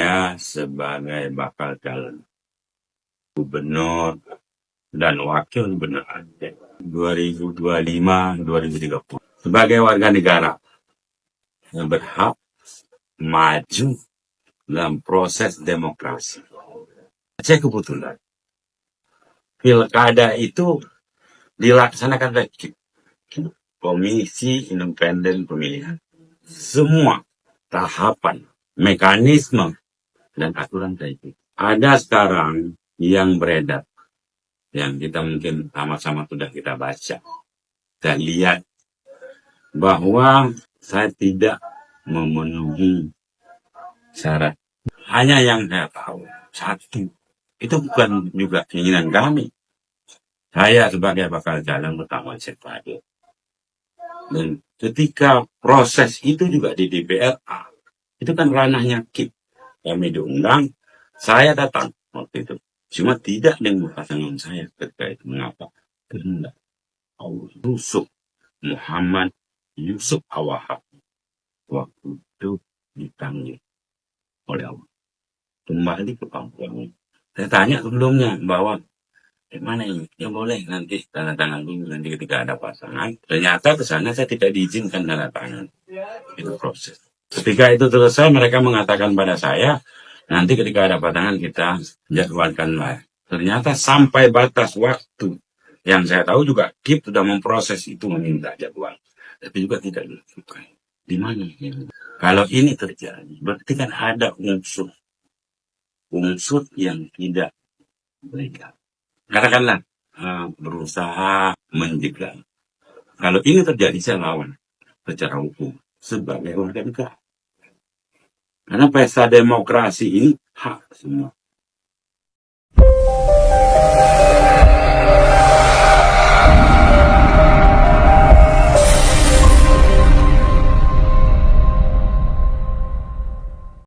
saya sebagai bakal calon gubernur dan wakil gubernur Aceh 2025-2030 sebagai warga negara yang berhak maju dalam proses demokrasi. Aceh kebetulan pilkada itu dilaksanakan oleh Komisi Independen Pemilihan. Semua tahapan, mekanisme, dan aturan itu ada sekarang yang beredar, yang kita mungkin sama-sama sudah kita baca dan lihat bahwa saya tidak memenuhi syarat. Hanya yang saya tahu, satu, itu bukan juga keinginan kami. Saya sebagai bakal calon pertama Cekpado. Dan ketika proses itu juga di DPRA, itu kan ranahnya KIP. Kami diundang, saya datang waktu itu. Cuma tidak dengan pasangan saya ketika itu. Mengapa? Karena Allah Yusuf Muhammad Yusuf Awahab waktu itu dipanggil oleh Allah kembali ke kampung. Saya tanya sebelumnya bahwa mana ini? Ya boleh nanti tanda tangan dulu, nanti ketika ada pasangan. Ternyata ke sana saya tidak diizinkan tanda tangan. Itu proses. Ketika itu selesai, mereka mengatakan pada saya, nanti ketika ada pasangan kita jadwalkan lah. Ternyata sampai batas waktu yang saya tahu juga KIP sudah memproses itu meminta jadwal. Tapi juga tidak dilakukan. Di mana ini? Kalau ini terjadi, berarti kan ada unsur yang tidak legal. Katakanlah berusaha menjegal. Kalau ini terjadi, saya lawan secara hukum sebagai warga negara. Karena pesta demokrasi ini hak semua.